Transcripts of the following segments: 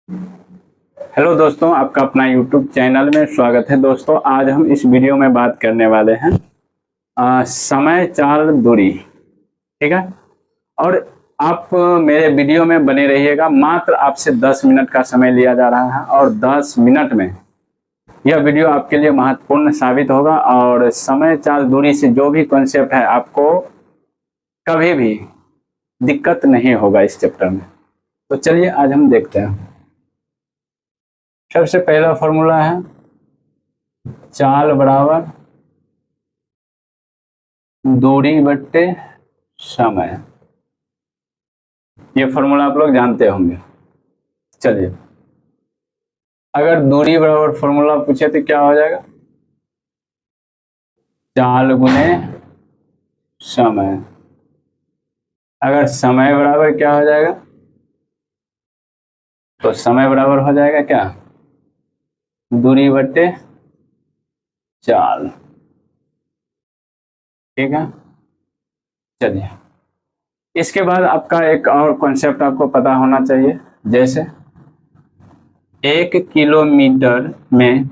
Hello दोस्तों, आपका अपना यूट्यूब चैनल में स्वागत है। दोस्तों, आज हम इस वीडियो में बात करने वाले हैं समय चाल दूरी। ठीक है। और आप मेरे वीडियो में बने रहिएगा। मात्र आपसे 10 मिनट का समय लिया जा रहा है और 10 मिनट में यह वीडियो आपके लिए महत्वपूर्ण साबित होगा। और समय चाल दूरी से जो भी कॉन्सेप्ट है, आपको कभी भी दिक्कत नहीं होगा इस चैप्टर में। तो चलिए आज हम देखते हैं। सबसे पहला फॉर्मूला है चाल बराबर दूरी बट्टे समय। ये फॉर्मूला आप लोग जानते होंगे। चलिए, अगर दूरी बराबर फॉर्मूला पूछे तो क्या हो जाएगा? चाल गुने समय। अगर समय बराबर क्या हो जाएगा? तो समय बराबर हो जाएगा क्या? दूरी बट्टे चाल। ठीक है। चलिए, इसके बाद आपका एक और कॉन्सेप्ट आपको पता होना चाहिए। जैसे 1 किलोमीटर में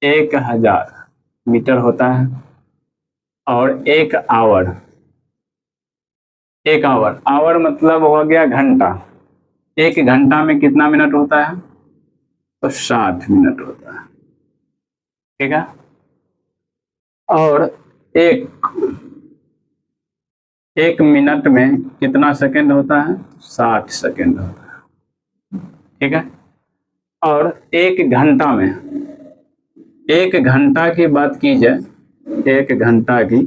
1000 मीटर होता है और 1 आवर, 1 आवर, आवर मतलब हो गया घंटा। 1 घंटा में कितना मिनट होता है? तो 60 मिनट होता है। ठीक है। और एक एक मिनट में कितना सेकंड होता है? 60 सेकंड होता है। ठीक है। और 1 घंटा में, 1 घंटा की बात की जाए, 1 घंटा की,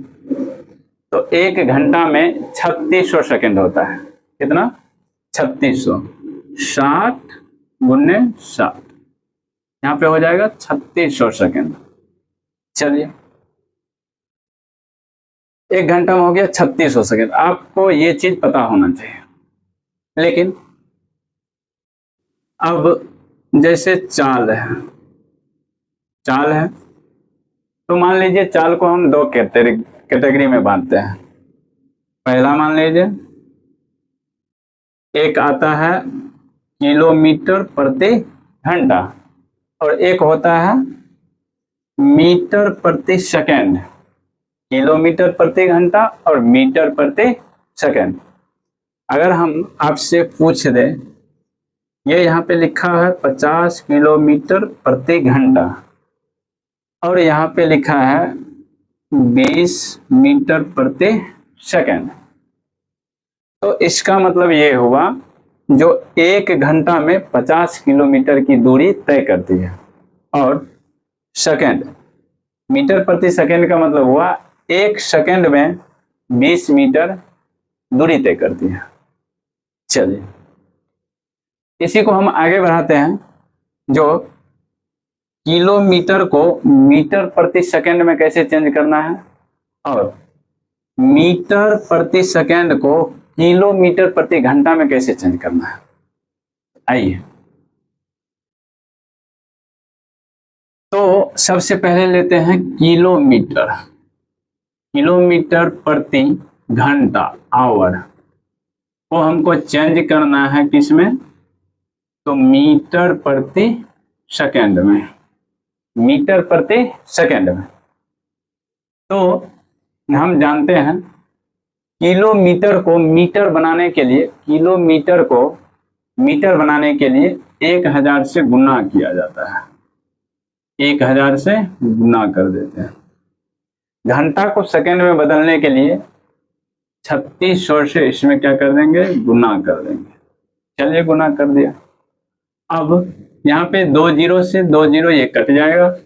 तो 1 घंटा में 3600 सेकंड होता है। कितना? 3600। 60 गुने 60, यहाँ पे हो जाएगा 3600 सेकंड। चलिए, 1 घंटा में हो गया 3600 सेकंड। आपको ये चीज पता होना चाहिए। लेकिन अब जैसे चाल है, तो मान लीजिए चाल को हम दो कैटेगरी में बांटते हैं। पहला मान लीजिए, एक आता है किलोमीटर प्रति घंटा और एक होता है मीटर प्रति सेकंड। किलोमीटर प्रति घंटा और मीटर प्रति सेकंड। अगर हम आपसे पूछ दें, ये यहाँ पे लिखा है 50 किलोमीटर प्रति घंटा और यहाँ पे लिखा है 20 मीटर प्रति सेकंड, तो इसका मतलब ये हुआ जो 1 घंटा में 50 किलोमीटर की दूरी तय करती है। और सेकंड, मीटर प्रति सेकंड का मतलब हुआ 1 सेकंड में 20 मीटर दूरी तय करती है। चलिए, इसी को हम आगे बढ़ाते हैं। जो किलोमीटर को मीटर प्रति सेकंड में कैसे चेंज करना है और मीटर प्रति सेकंड को किलोमीटर प्रति घंटा में कैसे चेंज करना है, आइए। तो सबसे पहले लेते हैं किलोमीटर। किलोमीटर प्रति घंटा, आवर, को हमको चेंज करना है किसमें? तो मीटर प्रति सेकंड में। मीटर प्रति सेकंड में। तो हम जानते हैं किलोमीटर को मीटर बनाने के लिए, किलोमीटर को मीटर बनाने के लिए 1000 से गुना किया जाता है। 1000 से गुना कर देते हैं। घंटा को सेकंड में बदलने के लिए 3600 से इसमें क्या कर देंगे? गुना कर देंगे। चलिए, गुना कर दिया। अब यहाँ पे 2 जीरो से 2 जीरो ये कट जाएगा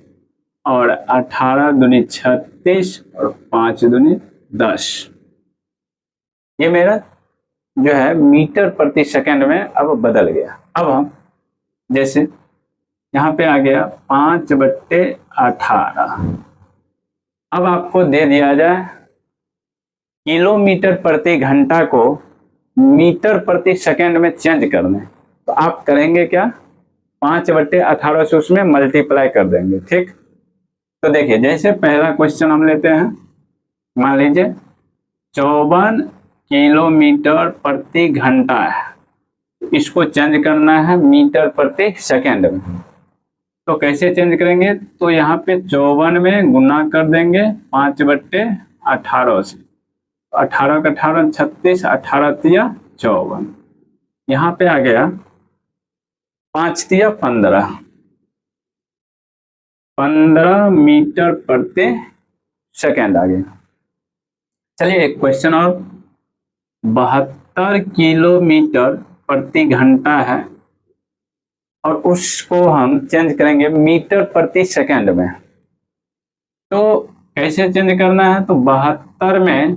और 18 दूनी 36 और 5 दूनी 10। ये मेरा जो है मीटर प्रति सेकंड में अब बदल गया। अब हम जैसे यहाँ पे आ गया 5/18। अब आपको दे दिया जाए किलोमीटर प्रति घंटा को मीटर प्रति सेकंड में चेंज करने, तो आप करेंगे क्या? 5/18 से उसमें मल्टीप्लाई कर देंगे। ठीक। तो देखिए, जैसे पहला क्वेश्चन हम लेते हैं। मान लीजिए 54 किलोमीटर प्रति घंटा है। इसको चेंज करना है मीटर प्रति सेकेंड में। तो कैसे चेंज करेंगे, तो यहाँ पे 54 में गुना कर देंगे 5/18 से, 18 का 18 36, 18 तिया 54, यहाँ पे आ गया 5 तिया 15, 15 मीटर प्रति सेकेंड आ गया। चलिए एक क्वेश्चन और, 72 किलोमीटर प्रति घंटा है और उसको हम चेंज करेंगे मीटर प्रति सेकेंड में। तो कैसे चेंज करना है, तो 72 में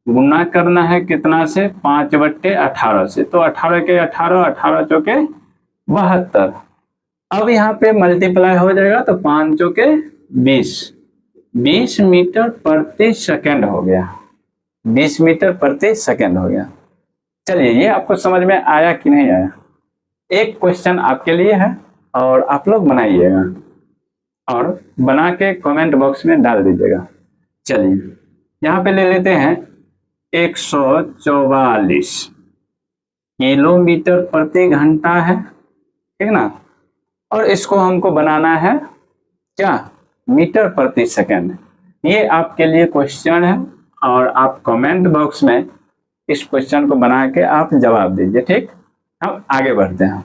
गुना करना है कितना से, 5/18 से, तो 18 के 18, 18 चौके 72। अब यहाँ पे मल्टीप्लाई हो जाएगा तो 5 चौके 20, 20 मीटर प्रति सेकेंड हो गया, 20 मीटर प्रति सेकेंड हो गया। चलिए ये आपको समझ में आया कि नहीं आया। एक क्वेश्चन आपके लिए है और आप लोग बनाइएगा और बना के कमेंट बॉक्स में डाल दीजिएगा। चलिए यहाँ पे ले लेते हैं 144 किलोमीटर प्रति घंटा है, ठीक ना, और इसको हमको बनाना है क्या, मीटर प्रति सेकेंड। ये आपके लिए क्वेश्चन है और आप कमेंट बॉक्स में इस क्वेश्चन को बना के आप जवाब दीजिए, ठीक। हम आगे बढ़ते हैं,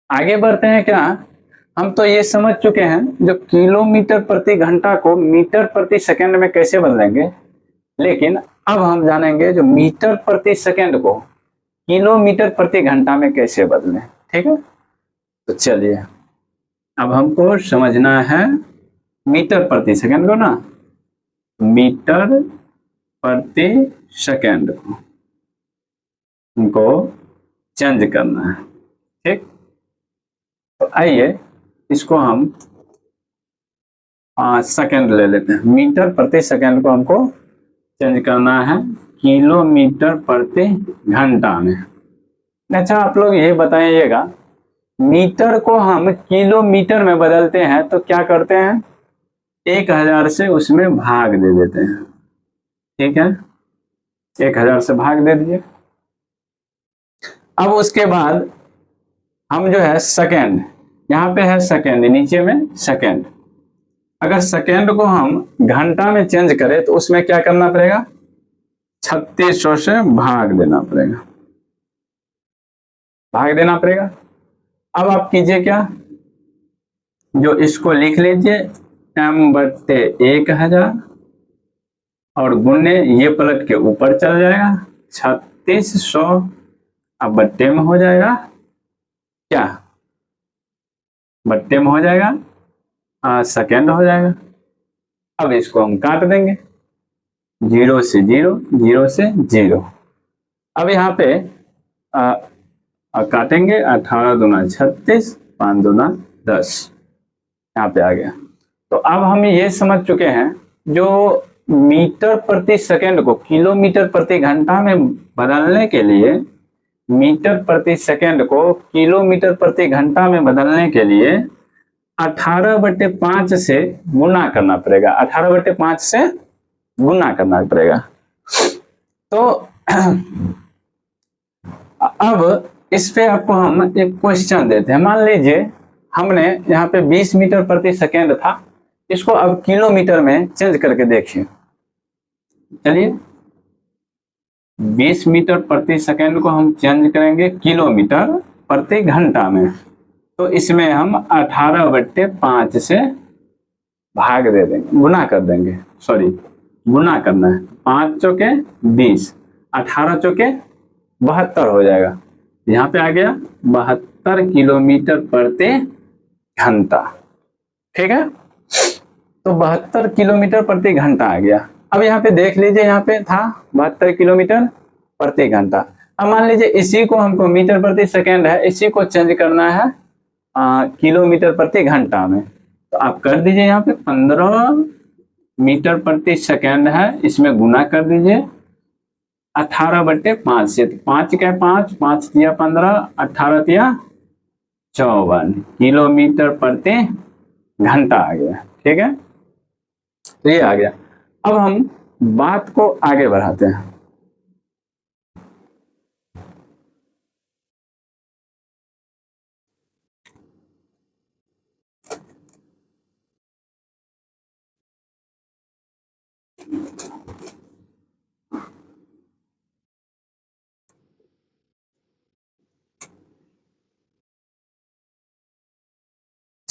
आगे बढ़ते हैं क्या, हम तो ये समझ चुके हैं जो किलोमीटर प्रति घंटा को मीटर प्रति सेकेंड में कैसे बदलेंगे, लेकिन अब हम जानेंगे जो मीटर प्रति सेकेंड को किलोमीटर प्रति घंटा में कैसे बदलें, ठीक है। तो चलिए अब हमको समझना है मीटर प्रति सेकेंड को ना, मीटर प्रति सेकेंड को हमको चेंज करना है, ठीक। तो आइए इसको हम सेकेंड ले लेते हैं। मीटर प्रति सेकेंड को हमको चेंज करना है किलोमीटर प्रति घंटा में। अच्छा आप लोग ये बताइएगा, मीटर को हम किलोमीटर में बदलते हैं तो क्या करते हैं, 1000 से उसमें भाग दे देते हैं, ठीक है, 1000 से भाग दे दीजिए। अब उसके बाद हम जो है सेकेंड, यहाँ पे है सेकेंड, नीचे में सेकेंड, अगर सेकेंड को हम घंटा में चेंज करें तो उसमें क्या करना पड़ेगा, 3600 से भाग देना पड़ेगा, भाग देना पड़ेगा। अब आप कीजिए क्या, जो इसको लिख लीजिए m/1000 और गुने ये पलट के ऊपर चल जाएगा 3600, अब बट्टे में हो जाएगा क्या, बट्टे में हो जाएगा सेकेंड हो जाएगा। अब इसको हम काट देंगे, 0 से 0, 0 से 0। अब यहाँ पे काटेंगे, 18 दूना 36, 5 दूना 10, यहाँ पे आ गया। तो अब हम ये समझ चुके हैं जो मीटर प्रति सेकेंड को किलोमीटर प्रति घंटा में बदलने के लिए, मीटर प्रति सेकेंड को किलोमीटर प्रति घंटा में बदलने के लिए 18/5 से गुना करना पड़ेगा, 18/5 से गुना करना पड़ेगा। तो अब इस पे आपको हम एक क्वेश्चन देते हैं, मान लीजिए हमने यहाँ पे 20 मीटर प्रति सेकेंड था, इसको अब किलोमीटर में चेंज करके देखिए। चलिए 20 मीटर प्रति सेकेंड को हम चेंज करेंगे किलोमीटर प्रति घंटा में, तो इसमें हम 18/5 से भाग दे देंगे, गुना कर देंगे, सॉरी गुना करना है, 5 चौके 20, 18 चौके 72 हो जाएगा, यहाँ पे आ गया 72 किलोमीटर प्रति घंटा, ठीक है। तो 72 किलोमीटर प्रति घंटा आ गया। अब यहाँ पे देख लीजिए, यहाँ पे था 72 किलोमीटर प्रति घंटा। अब मान लीजिए इसी को हमको मीटर प्रति सेकेंड है, इसी को चेंज करना है किलोमीटर प्रति घंटा में, तो आप कर दीजिए, यहाँ पे 15 मीटर प्रति सेकेंड है, इसमें गुना कर दीजिए 18/5 से, तो 5 के 5, 5 तिया 15, 18 तिया 54 किलोमीटर प्रति घंटा आ गया, ठीक है। तो ये आ गया। अब हम बात को आगे बढ़ाते हैं।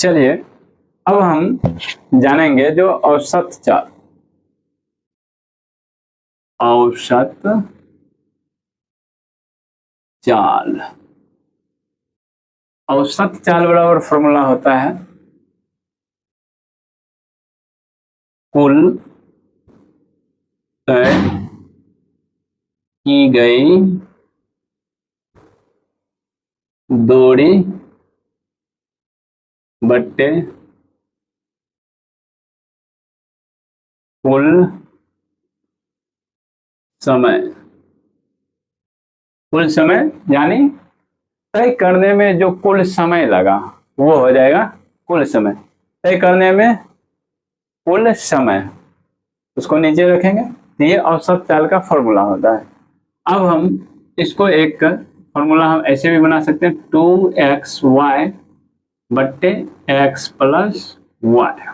चलिए अब हम जानेंगे जो औसत चाल। औसत चाल, औसत चाल बराबर फॉर्मूला होता है कुल तय की गई दूरी बट्टे कुल समय। कुल समय यानी तय करने में जो कुल समय लगा वो हो जाएगा कुल समय। तय करने में कुल समय, उसको नीचे रखेंगे तो ये औसत चाल का फॉर्मूला होता है। अब हम इसको एक फॉर्मूला हम ऐसे भी बना सकते हैं 2xy बट्टे x प्लस वाई।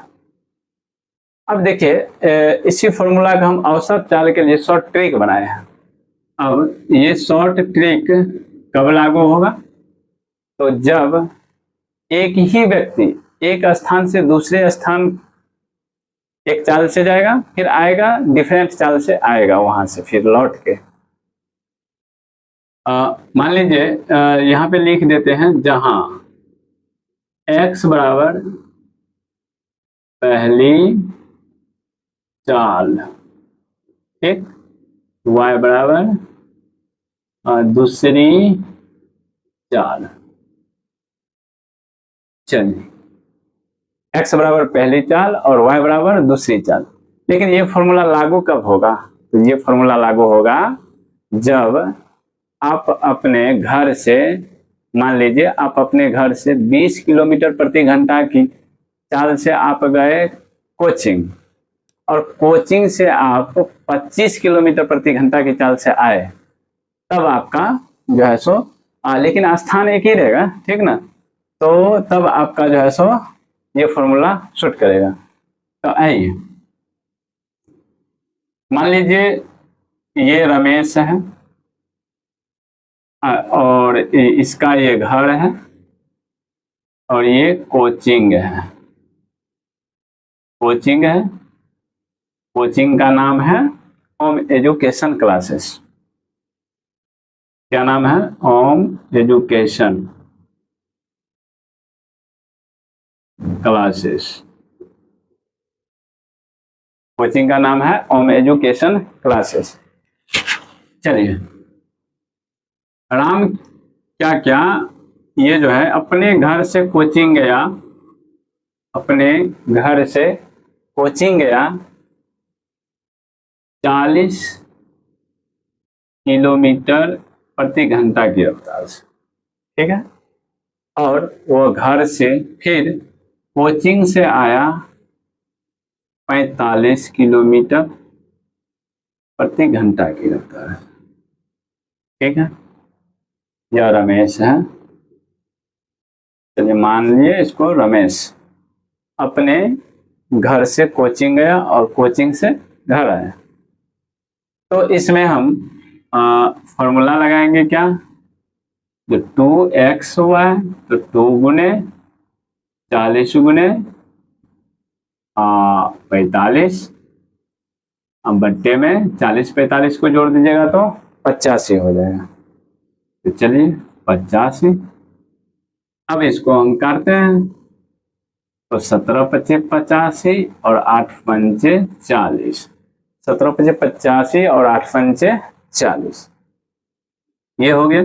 अब देखिए इसी फॉर्मूला का हम औसत चाल के लिए शॉर्ट ट्रिक बनाए हैं। अब ये शॉर्ट ट्रिक कब लागू होगा? तो जब एक ही व्यक्ति एक स्थान से दूसरे स्थान एक चाल से जाएगा, फिर आएगा डिफरेंट चाल से आएगा, वहां से फिर लौट के मान लीजिए यहाँ पे लिख देते हैं जहां x बराबर पहली चाल, ठीक, y बराबर दूसरी चाल। चलिए x बराबर पहली चाल और y बराबर दूसरी चाल। लेकिन ये फॉर्मूला लागू कब होगा? तो ये फॉर्मूला लागू होगा जब आप अपने घर से, मान लीजिए आप अपने घर से 20 किलोमीटर प्रति घंटा की चाल से आप गए कोचिंग, और कोचिंग से आप 25 किलोमीटर प्रति घंटा की चाल से आए, तब आपका जो है सो लेकिन स्थान एक ही रहेगा, ठीक ना, तो तब आपका जो है सो ये फॉर्मूला शूट करेगा। तो आइए मान लीजिए ये रमेश है और इसका ये घर है और ये कोचिंग है। कोचिंग है, कोचिंग का नाम है होम एजुकेशन क्लासेस। क्या नाम है? Home education classes. कोचिंग का नाम है होम एजुकेशन क्लासेस। चलिए राम क्या क्या ये जो है अपने घर से कोचिंग गया, अपने घर से कोचिंग गया 40 किलोमीटर प्रति घंटा की रफ्तार से, ठीक है, और वो घर से फिर कोचिंग से आया 45 किलोमीटर प्रति घंटा की रफ्तार, ठीक है। यह रमेश है, चलिए मान लिए इसको रमेश अपने घर से कोचिंग गया और कोचिंग से घर आया। तो इसमें हम फॉर्मूला लगाएंगे क्या? जो 2xy, तो 2 गुने 40 गुने 45, अब बट्टे में 40 45 को जोड़ दीजिएगा तो 85 हो जाएगा। तो चलिए 85। अब इसको हम काटते हैं तो 17 पच्चे 85 और 8 पंचे 40, 17 पच्चे 85 और 8 पंचे 40, ये हो गया।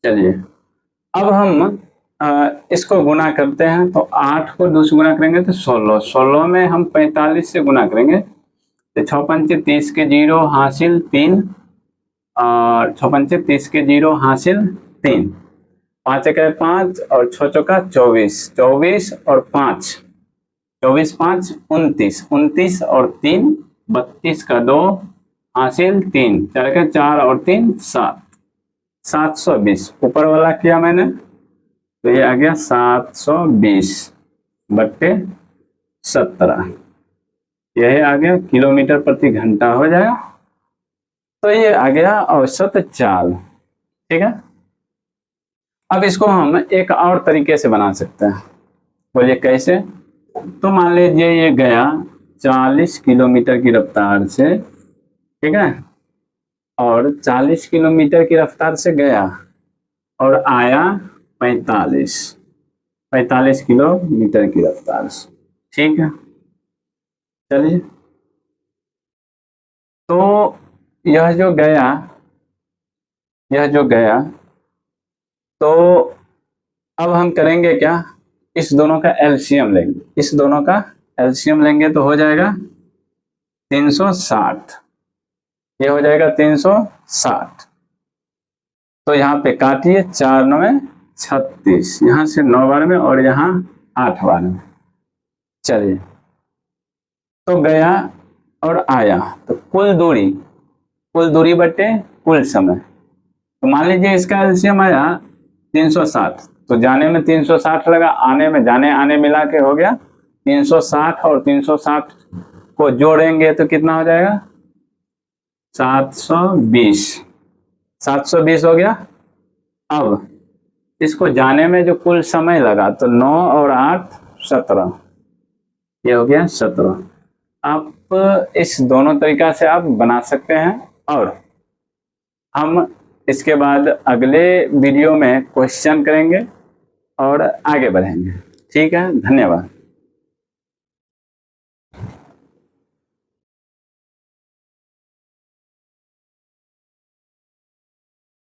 चलिए अब हम इसको गुना करते हैं तो 8 को 2 से गुना करेंगे तो 16, 16 में हम 45 से गुना करेंगे तो 6 पंचे 30 के 0 हासिल 3, और 6 पंचे 30 के 0 हासिल 3, 5 एक 5 और 6 चौका 24, 24 और 5, 24 5 29, 29 और 3 32 का 2 हासिल 3, 4 के 4 और 3 7, 720 ऊपर वाला किया मैंने तो ये आ गया 720 बट्टे 17, यही आ गया किलोमीटर प्रति घंटा हो जाएगा। तो ये आ गया औसत चाल, ठीक है। अब इसको हम एक और तरीके से बना सकते हैं। बोलिए कैसे। तो मान लीजिए ये गया 40 किलोमीटर की रफ्तार से, ठीक है, और 40 किलोमीटर की रफ्तार से गया और आया 45 45 किलोमीटर की रफ्तार से, ठीक है। चलिए, तो यह जो गया, यह जो गया, तो अब हम करेंगे क्या, इस दोनों का एलसीएम लेंगे, इस दोनों का एलसीएम लेंगे तो हो जाएगा 360, ये हो जाएगा 360। तो यहाँ पे काटिए, 4 9 36, यहाँ से 9 बार में और यहाँ 8 बार में। चलिए, तो गया और आया, तो कुल दूरी बटे कुल समय। तो मान लीजिए इसका एलसीएम आया 360, तो जाने में 360 लगा, आने में, जाने आने मिला के हो गया 360, और 360 को जोड़ेंगे तो कितना हो जाएगा 720, 720 हो गया। अब इसको जाने में जो कुल समय लगा, तो 9 और 8 17, ये हो गया 17। आप इस दोनों तरीका से आप बना सकते हैं, और हम इसके बाद अगले वीडियो में क्वेश्चन करेंगे और आगे बढ़ेंगे। ठीक है, धन्यवाद।